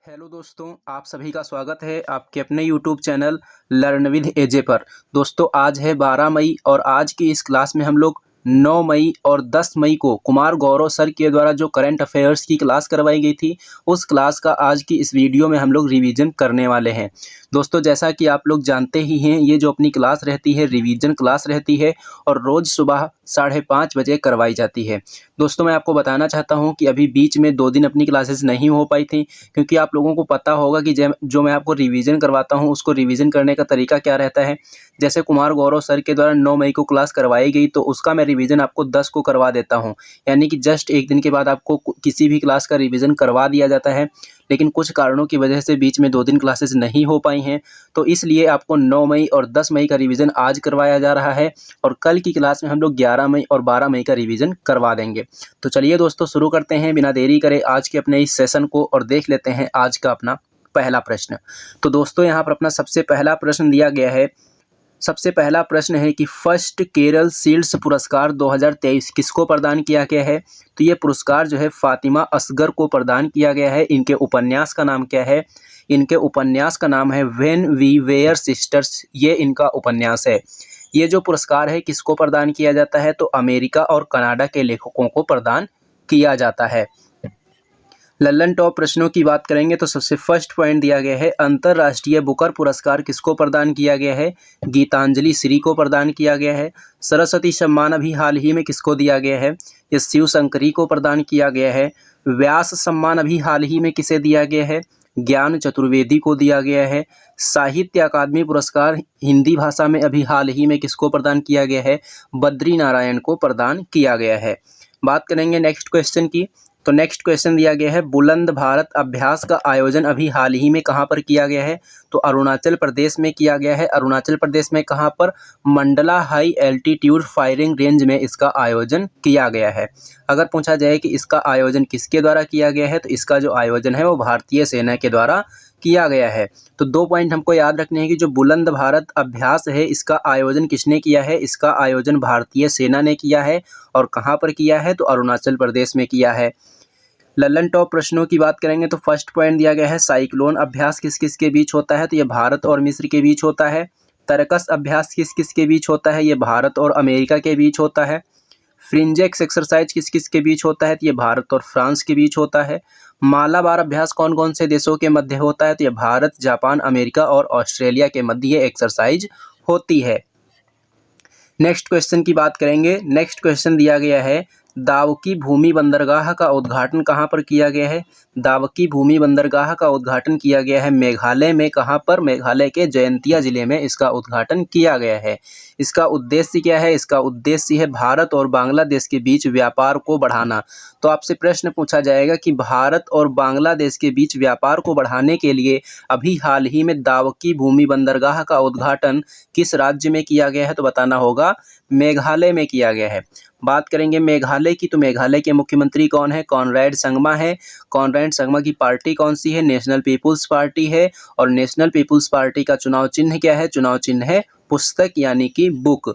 Hello दोस्तों, आप सभी का स्वागत है आपके अपने यूट्यूब चैनल लर्न विद एजे पर। दोस्तों आज है 12 मई और आज की इस क्लास में हम लोग 9 मई और 10 मई को कुमार गौरव सर के द्वारा जो करंट अफेयर्स की क्लास करवाई गई थी उस क्लास का आज की इस वीडियो में हम लोग रिवीजन करने वाले हैं। दोस्तों जैसा कि आप लोग जानते ही हैं, ये जो अपनी क्लास रहती है रिवीजन क्लास रहती है और रोज़ सुबह 5:30 बजे करवाई जाती है। दोस्तों मैं आपको बताना चाहता हूँ कि अभी बीच में 2 दिन अपनी क्लासेस नहीं हो पाई थी, क्योंकि आप लोगों को पता होगा कि जो मैं आपको रिवीजन करवाता हूँ उसको रिवीजन करने का तरीका क्या रहता है। जैसे कुमार गौरव सर के द्वारा 9 मई को क्लास करवाई गई तो उसका मैं रिवीजन आपको 10 को करवा देता हूँ, यानी कि जस्ट एक दिन के बाद आपको किसी भी क्लास का रिवीजन करवा दिया जाता है। लेकिन कुछ कारणों की वजह से बीच में 2 दिन क्लासेस नहीं हो पाई हैं, तो इसलिए आपको 9 मई और 10 मई का रिवीजन आज करवाया जा रहा है और कल की क्लास में हम लोग 11 मई और 12 मई का रिवीजन करवा देंगे। तो चलिए दोस्तों शुरू करते हैं बिना देरी करे आज के अपने इस सेशन को और देख लेते हैं आज का अपना पहला प्रश्न। तो दोस्तों यहाँ पर अपना सबसे पहला प्रश्न दिया गया है। सबसे पहला प्रश्न है कि फर्स्ट केरल शील्ड्स पुरस्कार 2023 किसको प्रदान किया गया है। तो ये पुरस्कार जो है फातिमा असगर को प्रदान किया गया है। इनके उपन्यास का नाम क्या है? इनके उपन्यास का नाम है व्हेन वी वेयर सिस्टर्स, ये इनका उपन्यास है। ये जो पुरस्कार है किसको प्रदान किया जाता है? तो अमेरिका और कनाडा के लेखकों को प्रदान किया जाता है। लल्लन टॉप प्रश्नों की बात करेंगे तो सबसे फर्स्ट पॉइंट दिया गया है अंतर्राष्ट्रीय बुकर पुरस्कार किसको प्रदान किया गया है? गीतांजलि श्री को प्रदान किया गया है। सरस्वती सम्मान अभी हाल ही में किसको दिया गया है? ये शिव शंकरी को प्रदान किया गया है। व्यास सम्मान अभी हाल ही में किसे दिया गया है? ज्ञान चतुर्वेदी को दिया गया है। साहित्य अकादमी पुरस्कार हिंदी भाषा में अभी हाल ही में किसको प्रदान किया गया है? बद्री नारायण को प्रदान किया गया है। बात करेंगे नेक्स्ट क्वेश्चन की। तो नेक्स्ट क्वेश्चन दिया गया है बुलंद भारत अभ्यास का आयोजन अभी हाल ही में कहाँ पर किया गया है? तो अरुणाचल प्रदेश में किया गया है। अरुणाचल प्रदेश में कहाँ पर? Mandla high altitude firing range में इसका आयोजन किया गया है। अगर पूछा जाए कि इसका आयोजन किसके द्वारा किया गया है तो इसका जो आयोजन है वो भारतीय सेना के द्वारा किया गया है। तो 2 पॉइंट हमको याद रखने हैं कि जो बुलंद भारत अभ्यास है इसका आयोजन किसने किया है? इसका आयोजन भारतीय सेना ने किया है। और कहाँ पर किया है? तो अरुणाचल प्रदेश में किया है। लल्लन टॉप प्रश्नों की बात करेंगे तो फर्स्ट पॉइंट दिया गया है साइक्लोन अभ्यास किस किस के बीच होता है? तो ये भारत और मिस्र के बीच होता है। तरकस अभ्यास किस किस के बीच होता है? ये भारत और अमेरिका के बीच होता है। फ्रिंजेक्स एक्सरसाइज किस किस के बीच होता है? तो ये भारत और फ्रांस के बीच होता है। मालाबार अभ्यास कौन कौन से देशों के मध्य होता है? तो ये भारत, जापान, अमेरिका और ऑस्ट्रेलिया के मध्य ये एक्सरसाइज होती है। नेक्स्ट क्वेश्चन की बात करेंगे। नेक्स्ट क्वेश्चन दिया गया है दावकी भूमि बंदरगाह का उद्घाटन कहाँ पर किया गया है? दावकी भूमि बंदरगाह का उद्घाटन किया गया है मेघालय में। कहाँ पर? मेघालय के जयंतिया जिले में इसका उद्घाटन किया गया है। इसका उद्देश्य क्या है? इसका उद्देश्य है भारत और बांग्लादेश के बीच व्यापार को बढ़ाना। तो आपसे प्रश्न पूछा जाएगा कि भारत और बांग्लादेश के बीच व्यापार को बढ़ाने के लिए अभी हाल ही में दावकी भूमि बंदरगाह का उद्घाटन किस राज्य में किया गया है? तो बताना होगा मेघालय में किया गया है। बात करेंगे मेघालय की तो मेघालय के मुख्यमंत्री कौन है? कॉनरैड संगमा है। कॉनरैड संगमा की पार्टी कौन सी है? नेशनल पीपुल्स पार्टी है। और नेशनल पीपुल्स पार्टी का चुनाव चिन्ह क्या है? चुनाव चिन्ह है पुस्तक यानी कि बुक।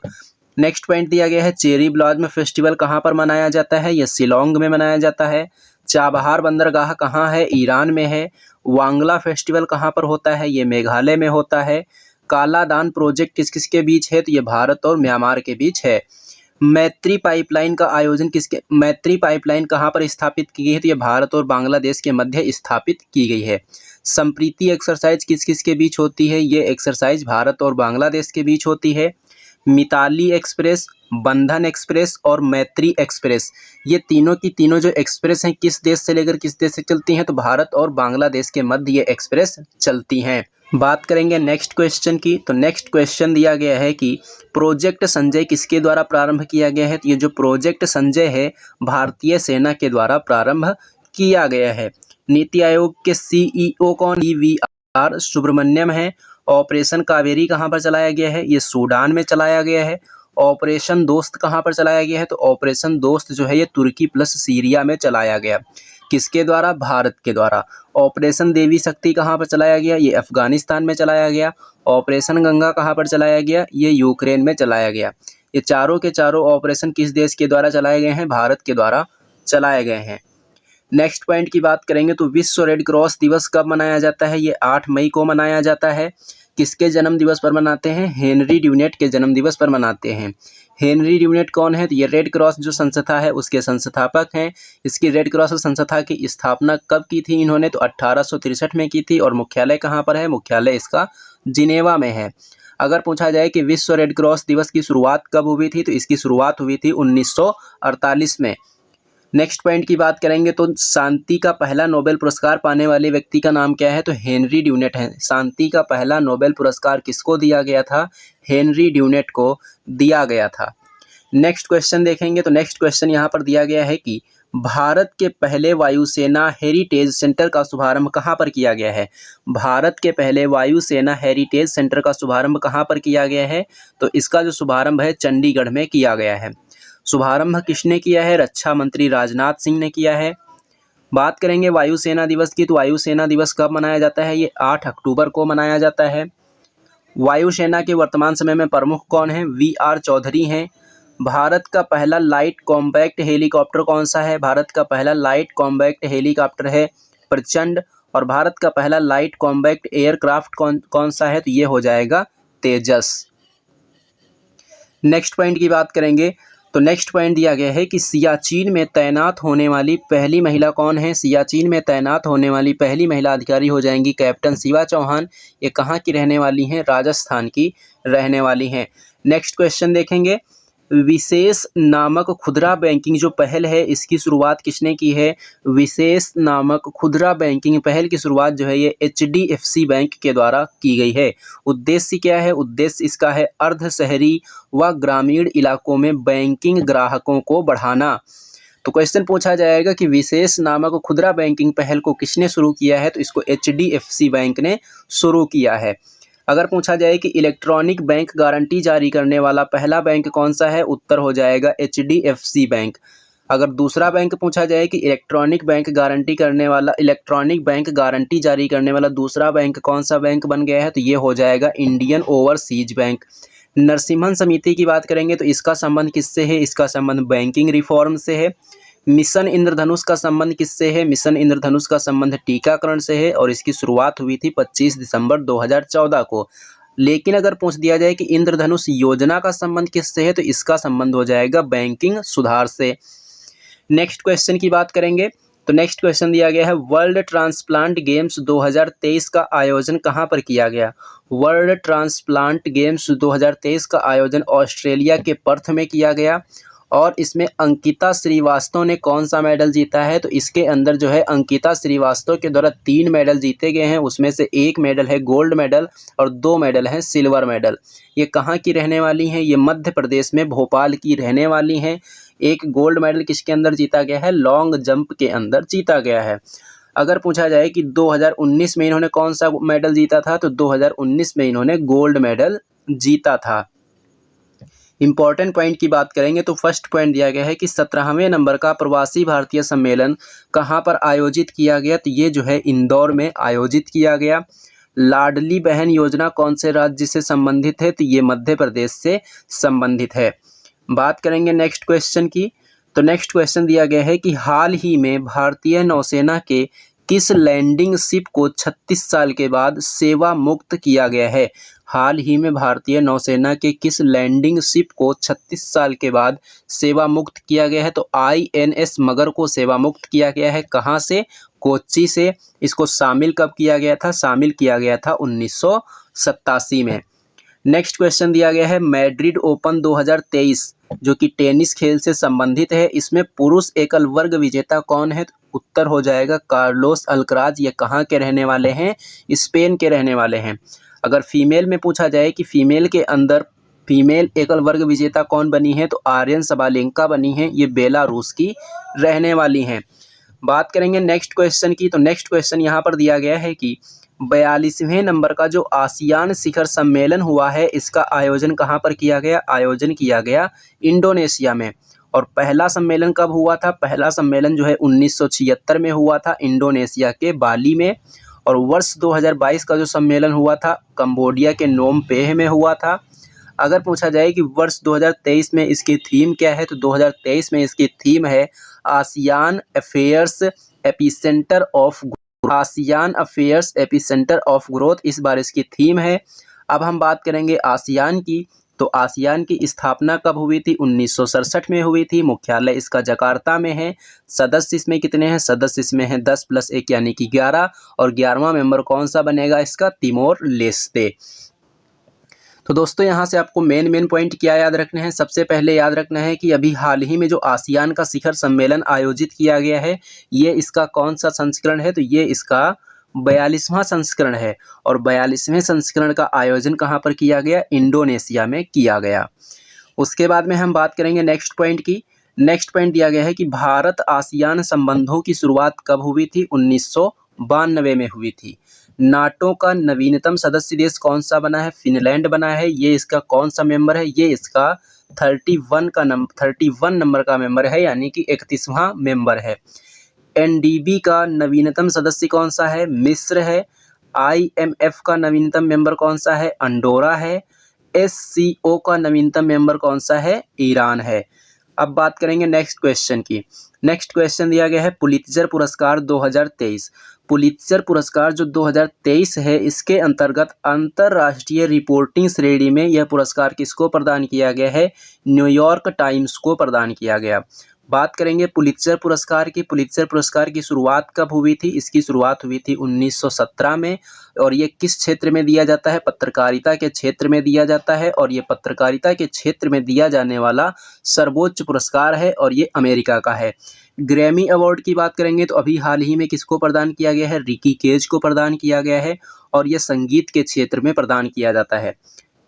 नेक्स्ट पॉइंट दिया गया है चेरी ब्लॉसम फेस्टिवल कहाँ पर मनाया जाता है? यह शिलोंग में मनाया जाता है। चाबहार बंदरगाह कहाँ है? ईरान में है। वांगला फेस्टिवल कहाँ पर होता है? ये मेघालय में होता है। कालादान प्रोजेक्ट किस किस के बीच है? तो ये भारत और म्यांमार के बीच है। मैत्री पाइपलाइन का आयोजन मैत्री पाइपलाइन कहाँ पर स्थापित की गई है? तो ये भारत और बांग्लादेश के मध्य स्थापित की गई है। संप्रीति एक्सरसाइज किस किस के बीच होती है? ये एक्सरसाइज भारत और बांग्लादेश के बीच होती है। मिताली एक्सप्रेस, बंधन एक्सप्रेस और मैत्री एक्सप्रेस, ये तीनों की तीनों जो एक्सप्रेस हैं किस देश से लेकर किस देश से चलती हैं? तो भारत और बांग्लादेश के मध्य ये एक्सप्रेस चलती हैं। बात करेंगे नेक्स्ट क्वेश्चन की। तो नेक्स्ट क्वेश्चन दिया गया है कि प्रोजेक्ट संजय किसके द्वारा प्रारंभ किया गया है? तो ये जो प्रोजेक्ट संजय है भारतीय सेना के द्वारा प्रारंभ किया गया है। नीति आयोग के CEO कौन? EVR सुब्रमण्यम है। ऑपरेशन कावेरी कहाँ पर चलाया गया है? ये सूडान में चलाया गया है। ऑपरेशन दोस्त कहाँ पर चलाया गया है? तो ऑपरेशन दोस्त जो है ये तुर्की प्लस सीरिया में चलाया गया। किसके द्वारा? भारत के द्वारा। ऑपरेशन देवी शक्ति कहाँ पर चलाया गया? ये अफगानिस्तान में चलाया गया। ऑपरेशन गंगा कहाँ पर चलाया गया? ये यूक्रेन में चलाया गया। ये चारों के चारों ऑपरेशन किस देश के द्वारा चलाए गए हैं? भारत के द्वारा चलाए गए हैं। नेक्स्ट पॉइंट की बात करेंगे तो विश्व रेड क्रॉस दिवस कब मनाया जाता है? ये 8 मई को मनाया जाता है। किसके जन्म दिवस पर मनाते हैं? हेनरी ड्यूनेट के जन्म दिवस पर मनाते हैं। हेनरी ड्यूनेट कौन है? तो ये रेड क्रॉस जो संस्था है उसके संस्थापक हैं। इसकी रेड क्रॉस संस्था की स्थापना कब की थी इन्होंने? तो 1863 में की थी। और मुख्यालय कहाँ पर है? मुख्यालय इसका जिनेवा में है। अगर पूछा जाए कि विश्व रेड क्रॉस दिवस की शुरुआत कब हुई थी, तो इसकी शुरुआत हुई थी 1948 में। नेक्स्ट पॉइंट की बात करेंगे तो शांति का पहला नोबेल पुरस्कार पाने वाले व्यक्ति का नाम क्या है? तो हेनरी ड्यूनेट है। शांति का पहला नोबेल पुरस्कार किसको दिया गया था? हेनरी ड्यूनेट को दिया गया था। नेक्स्ट क्वेश्चन देखेंगे तो नेक्स्ट क्वेश्चन यहाँ पर दिया गया है कि भारत के पहले वायुसेना हेरिटेज सेंटर का शुभारंभ कहाँ पर किया गया है? भारत के पहले वायुसेना हेरिटेज सेंटर का शुभारंभ कहाँ पर किया गया है? तो इसका जो शुभारंभ है चंडीगढ़ में किया गया है। शुभारंभ किसने किया है? रक्षा मंत्री राजनाथ सिंह ने किया है। बात करेंगे वायुसेना दिवस की, तो वायुसेना दिवस कब मनाया जाता है? ये 8 अक्टूबर को मनाया जाता है। वायुसेना के वर्तमान समय में प्रमुख कौन है? VR चौधरी हैं। भारत का पहला लाइट कॉम्पैक्ट हेलीकॉप्टर कौन सा है? भारत का पहला लाइट कॉम्पैक्ट हेलीकॉप्टर है प्रचंड। और भारत का पहला लाइट कॉम्पैक्ट एयरक्राफ्ट कौन सा है? तो ये हो जाएगा तेजस। नेक्स्ट पॉइंट की बात करेंगे तो नेक्स्ट पॉइंट दिया गया है कि सियाचिन में तैनात होने वाली पहली महिला कौन है? सियाचिन में तैनात होने वाली पहली महिला अधिकारी हो जाएंगी कैप्टन शिवा चौहान। ये कहाँ की रहने वाली हैं? राजस्थान की रहने वाली हैं। नेक्स्ट क्वेश्चन देखेंगे, विशेष नामक खुदरा बैंकिंग जो पहल है इसकी शुरुआत किसने की है? विशेष नामक खुदरा बैंकिंग पहल की शुरुआत जो है ये HDFC बैंक के द्वारा की गई है। उद्देश्य क्या है? उद्देश्य इसका है अर्ध शहरी व ग्रामीण इलाकों में बैंकिंग ग्राहकों को बढ़ाना। तो क्वेश्चन पूछा जाएगा कि विशेष नामक खुदरा बैंकिंग पहल को किसने शुरू किया है? तो इसको HDFC बैंक ने शुरू किया है। अगर पूछा जाए कि इलेक्ट्रॉनिक बैंक गारंटी जारी करने वाला पहला बैंक कौन सा है? उत्तर हो जाएगा HDFC बैंक। अगर दूसरा बैंक पूछा जाए कि इलेक्ट्रॉनिक बैंक गारंटी जारी करने वाला दूसरा बैंक कौन सा बैंक बन गया है? तो ये हो जाएगा इंडियन ओवरसीज बैंक। नरसिम्हन समिति की बात करेंगे तो इसका संबंध किससे है? इसका संबंध बैंकिंग रिफॉर्म से है। मिशन इंद्रधनुष का संबंध किससे है? मिशन इंद्रधनुष का संबंध टीकाकरण से है और इसकी शुरुआत हुई थी 25 दिसंबर 2014 को। लेकिन अगर पूछ दिया जाए कि इंद्रधनुष योजना का संबंध किससे है? तो इसका संबंध हो जाएगा बैंकिंग सुधार से। नेक्स्ट क्वेश्चन की बात करेंगे तो नेक्स्ट क्वेश्चन दिया गया है, वर्ल्ड ट्रांसप्लांट गेम्स 2023 का आयोजन कहाँ पर किया गया? वर्ल्ड ट्रांसप्लांट गेम्स 2023 का आयोजन ऑस्ट्रेलिया के पर्थ में किया गया। और इसमें अंकिता श्रीवास्तव ने कौन सा मेडल जीता है? तो इसके अंदर जो है अंकिता श्रीवास्तव के द्वारा 3 मेडल जीते गए हैं। उसमें से 1 मेडल है गोल्ड मेडल और 2 मेडल हैं सिल्वर मेडल। ये कहाँ की रहने वाली हैं? ये मध्य प्रदेश में भोपाल की रहने वाली हैं। एक गोल्ड मेडल किसके अंदर जीता गया है? लॉन्ग जंप के अंदर जीता गया है। अगर पूछा जाए कि 2019 में इन्होंने कौन सा मेडल जीता था? तो 2019 में इन्होंने गोल्ड मेडल जीता था। इंपॉर्टेंट पॉइंट की बात करेंगे तो फर्स्ट पॉइंट दिया गया है कि 17वें नंबर का प्रवासी भारतीय सम्मेलन कहाँ पर आयोजित किया गया? तो ये जो है इंदौर में आयोजित किया गया। लाडली बहन योजना कौन से राज्य से संबंधित है? तो ये मध्य प्रदेश से संबंधित है। बात करेंगे नेक्स्ट क्वेश्चन की तो नेक्स्ट क्वेश्चन दिया गया है कि हाल ही में भारतीय नौसेना के किस लैंडिंग शिप को 36 साल के बाद सेवा मुक्त किया गया है? हाल ही में भारतीय नौसेना के किस लैंडिंग शिप को 36 साल के बाद सेवा मुक्त किया गया है? तो INS मगर को सेवा मुक्त किया गया है। कहाँ से? कोच्चि से। इसको शामिल कब किया गया था? शामिल किया गया था 1987 में। नेक्स्ट क्वेश्चन दिया गया है, मैड्रिड ओपन 2023 जो कि टेनिस खेल से संबंधित है, इसमें पुरुष एकल वर्ग विजेता कौन है? उत्तर हो जाएगा कार्लोस अल्कराज। ये कहाँ के रहने वाले हैं? स्पेन के रहने वाले हैं। अगर फीमेल में पूछा जाए कि फीमेल के अंदर फीमेल एकल वर्ग विजेता कौन बनी है? तो आर्यन सबालेंका बनी है। ये बेलारूस की रहने वाली हैं। बात करेंगे नेक्स्ट क्वेश्चन की तो नेक्स्ट क्वेश्चन यहाँ पर दिया गया है कि 42वें नंबर का जो आसियान शिखर सम्मेलन हुआ है इसका आयोजन कहाँ पर किया गया? आयोजन किया गया इंडोनेशिया में। और पहला सम्मेलन कब हुआ था? पहला सम्मेलन जो है 1976 में हुआ था इंडोनेशिया के बाली में। और वर्ष 2022 का जो सम्मेलन हुआ था कंबोडिया के नोम पेह में हुआ था। अगर पूछा जाए कि वर्ष 2023 में इसकी थीम क्या है? तो 2023 में इसकी थीम है ASEAN affairs epicentre of ASEAN affairs epicentre of growth, इस बार इसकी थीम है। अब हम बात करेंगे आसियान की। तो आसियान की स्थापना कब हुई थी? 1967 में हुई थी। मुख्यालय इसका जकार्ता में है। सदस्य इसमें कितने हैं? सदस्य इसमें हैं 10 + 1 यानी कि 11। और 11वां मेंबर कौन सा बनेगा इसका? Timor Leste. तो दोस्तों यहाँ से आपको मेन पॉइंट क्या याद रखने हैं? सबसे पहले याद रखना है कि अभी हाल ही में जो आसियान का शिखर सम्मेलन आयोजित किया गया है, ये इसका कौन सा संस्करण है? तो ये इसका 42वां संस्करण है। और 42वें संस्करण का आयोजन कहाँ पर किया गया? इंडोनेशिया में किया गया। उसके बाद में हम बात करेंगे नेक्स्ट पॉइंट की। नेक्स्ट पॉइंट दिया गया है कि भारत आसियान संबंधों की शुरुआत कब हुई थी? 1992 में हुई थी। नाटो का नवीनतम सदस्य देश कौन सा बना है? फिनलैंड बना है। ये इसका कौन सा मेंबर है? ये इसका 31 नंबर का मेंबर है, यानी कि 31वां मेंबर है। एनडीबी का नवीनतम सदस्य कौन सा है? मिस्र है। आईएमएफ का नवीनतम मेंबर कौन सा है? अंडोरा है। एससीओ का नवीनतम मेंबर कौन सा है? ईरान है। अब बात करेंगे नेक्स्ट क्वेश्चन की। नेक्स्ट क्वेश्चन दिया गया है पुलित्जर पुरस्कार 2023। पुलित्जर पुरस्कार जो 2023 है, इसके अंतर्गत अंतर्राष्ट्रीय रिपोर्टिंग श्रेणी में यह पुरस्कार किसको प्रदान किया गया है? न्यूयॉर्क टाइम्स को प्रदान किया गया। बात करेंगे पुलित्जर पुरस्कार की। पुलित्जर पुरस्कार की शुरुआत कब हुई थी? इसकी शुरुआत हुई थी 1917 में। और ये किस क्षेत्र में दिया जाता है? पत्रकारिता के क्षेत्र में दिया जाता है। और ये पत्रकारिता के क्षेत्र में दिया जाने वाला सर्वोच्च पुरस्कार है और ये अमेरिका का है। ग्रैमी अवार्ड की बात करेंगे तो अभी हाल ही में किसको प्रदान किया गया है? रिकी केज को प्रदान किया गया है और ये संगीत के क्षेत्र में प्रदान किया जाता है।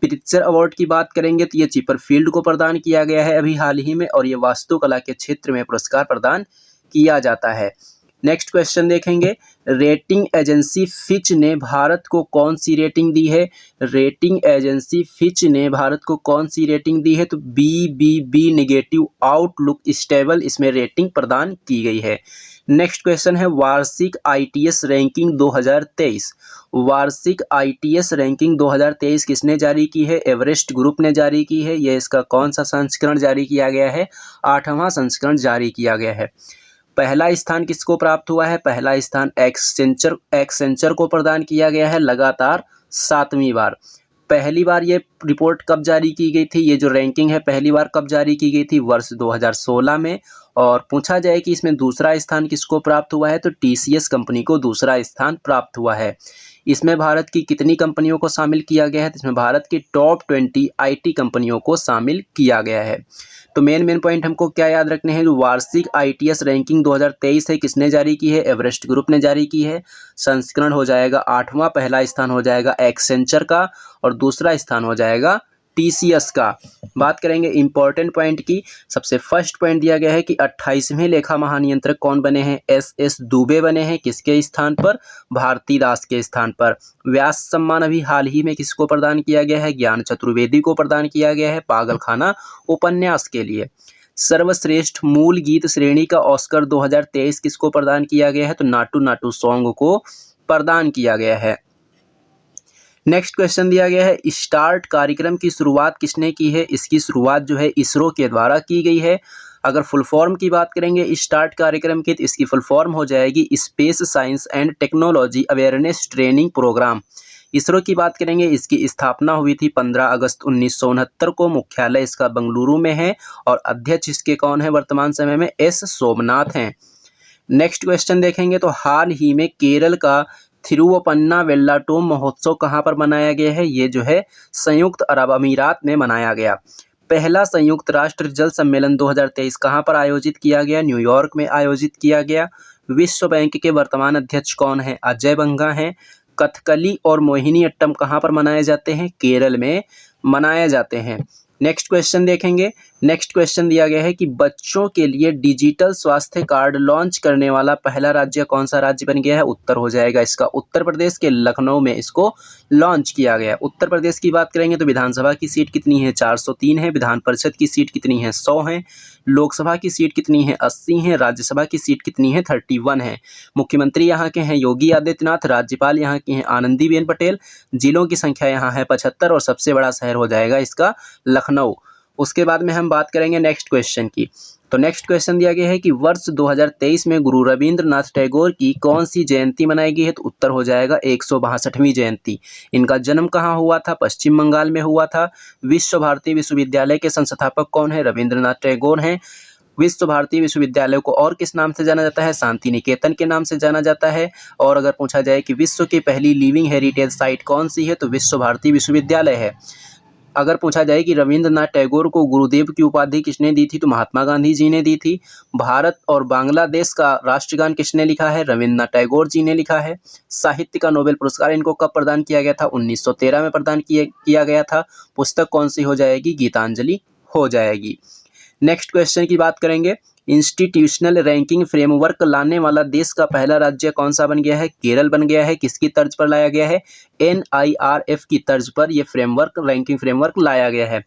प्रित्जर अवार्ड की बात करेंगे तो ये चिपरफील्ड को प्रदान किया गया है अभी हाल ही में, और ये वास्तुकला के क्षेत्र में पुरस्कार प्रदान किया जाता है। नेक्स्ट क्वेश्चन देखेंगे। रेटिंग एजेंसी फिच ने भारत को कौन सी रेटिंग दी है? रेटिंग एजेंसी फिच ने भारत को कौन सी रेटिंग दी है? तो BBB नेगेटिव आउटलुक स्टेबल, इसमें रेटिंग प्रदान की गई है। नेक्स्ट क्वेश्चन है वार्षिक ITS रैंकिंग 2023। वार्षिक ITS रैंकिंग 2023 किसने जारी की है? एवरेस्ट ग्रुप ने जारी की है। यह इसका कौन सा संस्करण जारी किया गया है? 8वां संस्करण जारी किया गया है। पहला स्थान किसको प्राप्त हुआ है? पहला स्थान एक्सेंचर को प्रदान किया गया है लगातार 7वीं बार। पहली बार ये रिपोर्ट कब जारी की गई थी? ये जो रैंकिंग है पहली बार कब जारी की गई थी? वर्ष 2016 में। और पूछा जाए कि इसमें दूसरा स्थान किसको प्राप्त हुआ है, तो TCS कंपनी को दूसरा स्थान प्राप्त हुआ है। इसमें भारत की कितनी कंपनियों को शामिल किया गया है? तो इसमें भारत की टॉप 20 IT कंपनियों को शामिल किया गया है। तो मेन पॉइंट हमको क्या याद रखने हैं? जो वार्षिक ITS रैंकिंग 2023 है, किसने जारी की है? एवरेस्ट ग्रुप ने जारी की है। संस्करण हो जाएगा 8वां। पहला स्थान हो जाएगा एक्सेंचर का और दूसरा स्थान हो जाएगा TCS का। बात करेंगे इंपॉर्टेंट पॉइंट की। सबसे फर्स्ट पॉइंट दिया गया है कि 28वें लेखा महानियंत्रक कौन बने हैं? SS दुबे बने हैं। किसके स्थान पर? भारती दास के स्थान पर। व्यास सम्मान अभी हाल ही में किसको प्रदान किया गया है? ज्ञान चतुर्वेदी को प्रदान किया गया है पागलखाना उपन्यास के लिए। सर्वश्रेष्ठ मूल गीत श्रेणी का ऑस्कर 2023 किसको प्रदान किया गया है? तो नाटू नाटू सॉन्ग को प्रदान किया गया है। नेक्स्ट क्वेश्चन दिया गया है स्टार्ट कार्यक्रम की शुरुआत किसने की है? इसकी शुरुआत जो है इसरो के द्वारा की गई है। अगर फुल फॉर्म की बात करेंगे स्टार्ट कार्यक्रम की, तो इसकी फुल फॉर्म हो जाएगी space science and technology awareness training program. ISRO की बात करेंगे, इसकी स्थापना हुई थी 15 अगस्त 1969 को। मुख्यालय इसका बेंगलुरु में है और अध्यक्ष इसके कौन है वर्तमान समय में? S सोमनाथ हैं। नेक्स्ट क्वेश्चन देखेंगे तो हाल ही में केरल का थिरुवपन्ना वेल्लाटोम महोत्सव कहाँ पर मनाया गया है? ये जो है संयुक्त अरब अमीरात में मनाया गया। पहला संयुक्त राष्ट्र जल सम्मेलन 2023 कहाँ पर आयोजित किया गया? न्यूयॉर्क में आयोजित किया गया। विश्व बैंक के वर्तमान अध्यक्ष कौन है? अजय बंगा हैं। कथकली और मोहिनी अट्टम कहाँ पर मनाए जाते हैं? केरल में मनाए जाते हैं। नेक्स्ट क्वेश्चन देखेंगे। नेक्स्ट क्वेश्चन दिया गया है कि बच्चों के लिए डिजिटल स्वास्थ्य कार्ड लॉन्च करने वाला पहला राज्य कौन सा राज्य बन गया है? उत्तर हो जाएगा इसका उत्तर प्रदेश के लखनऊ में इसको लॉन्च किया गया। उत्तर प्रदेश की बात करेंगे तो विधानसभा की सीट कितनी है? 403 है। विधान परिषद की सीट कितनी है? 100 है। लोकसभा की सीट कितनी है? 80 है। राज्यसभा की सीट कितनी है? 31 है। मुख्यमंत्री यहाँ के हैं योगी आदित्यनाथ। राज्यपाल यहाँ की हैं आनंदीबेन पटेल। जिलों की संख्या यहाँ है 75 और सबसे बड़ा शहर हो जाएगा इसका लखनऊ। उसके बाद में हम बात करेंगे नेक्स्ट क्वेश्चन की। तो नेक्स्ट क्वेश्चन दिया गया है कि वर्ष 2023 में गुरु रविंद्रनाथ टैगोर की कौन सी जयंती मनाई गई है, तो उत्तर हो जाएगा 162वीं जयंती। इनका जन्म कहाँ हुआ था, पश्चिम बंगाल में हुआ था। विश्व भारती विश्वविद्यालय के संस्थापक कौन है, रविंद्रनाथ टैगोर हैं। विश्व भारती विश्वविद्यालय को और किस नाम से जाना जाता है, शांति निकेतन के नाम से जाना जाता है। और अगर पूछा जाए कि विश्व की पहली लिविंग हेरिटेज साइट कौन सी है, तो विश्व भारती विश्वविद्यालय है। अगर पूछा जाए कि रविंद्रनाथ टैगोर को गुरुदेव की उपाधि किसने दी थी, तो महात्मा गांधी जी ने दी थी। भारत और बांग्लादेश का राष्ट्रगान किसने लिखा है, रविंद्रनाथ टैगोर जी ने लिखा है। साहित्य का नोबेल पुरस्कार इनको कब प्रदान किया गया था, 1913 में प्रदान किया गया था। पुस्तक कौन सी हो जाएगी, गीतांजलि हो जाएगी। नेक्स्ट क्वेश्चन की बात करेंगे, इंस्टीट्यूशनल रैंकिंग फ्रेमवर्क लाने वाला देश का पहला राज्य कौन सा बन गया है, केरल बन गया है। किसकी तर्ज पर लाया गया है, NIRF की तर्ज पर यह रैंकिंग फ्रेमवर्क लाया गया है।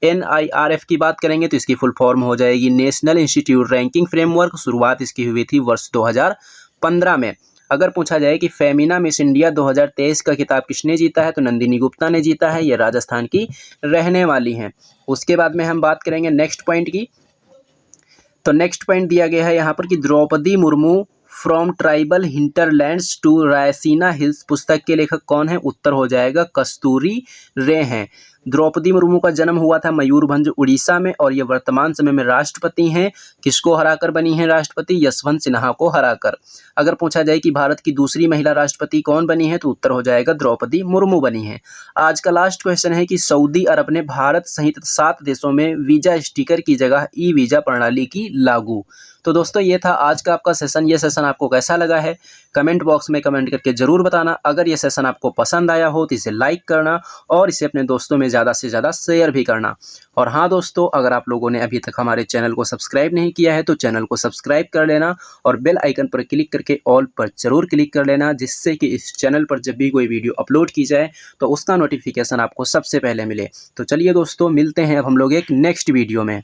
NIRF की बात करेंगे तो इसकी फुल फॉर्म हो जाएगी नेशनल इंस्टीट्यूट रैंकिंग फ्रेमवर्क। शुरुआत इसकी हुई थी वर्ष 2015 में। अगर पूछा जाए कि फेमिना मिस इंडिया 2023 का खिताब किसने जीता है, तो नंदिनी गुप्ता ने जीता है। ये राजस्थान की रहने वाली हैं। उसके बाद में हम बात करेंगे नेक्स्ट पॉइंट की। तो नेक्स्ट पॉइंट दिया गया है यहाँ पर कि Draupadi Murmu from tribal hinterlands to Raisina Hills पुस्तक के लेखक कौन है, उत्तर हो जाएगा कस्तूरी रे हैं। द्रौपदी मुर्मू का जन्म हुआ था मयूरभंज उड़ीसा में और ये वर्तमान समय में राष्ट्रपति हैं। किसको हराकर बनी हैं राष्ट्रपति, यशवंत सिन्हा को हराकर। अगर पूछा जाए कि भारत की दूसरी महिला राष्ट्रपति कौन बनी है, तो उत्तर हो जाएगा द्रौपदी मुर्मू बनी है। आज का लास्ट क्वेश्चन है कि सऊदी अरब ने भारत सहित 7 देशों में वीजा स्टिकर की जगह ई वीजा प्रणाली की लागू। तो दोस्तों ये था आज का आपका सेशन। ये सेशन आपको कैसा लगा है कमेंट बॉक्स में कमेंट करके ज़रूर बताना। अगर ये सेशन आपको पसंद आया हो तो इसे लाइक करना और इसे अपने दोस्तों में ज़्यादा से ज़्यादा शेयर भी करना। और हाँ दोस्तों, अगर आप लोगों ने अभी तक हमारे चैनल को सब्सक्राइब नहीं किया है तो चैनल को सब्सक्राइब कर लेना और बेल आइकन पर क्लिक करके ऑल पर ज़रूर क्लिक कर लेना, जिससे कि इस चैनल पर जब भी कोई वीडियो अपलोड की जाए तो उसका नोटिफिकेशन आपको सबसे पहले मिले। तो चलिए दोस्तों, मिलते हैं अब हम लोग एक नेक्स्ट वीडियो में।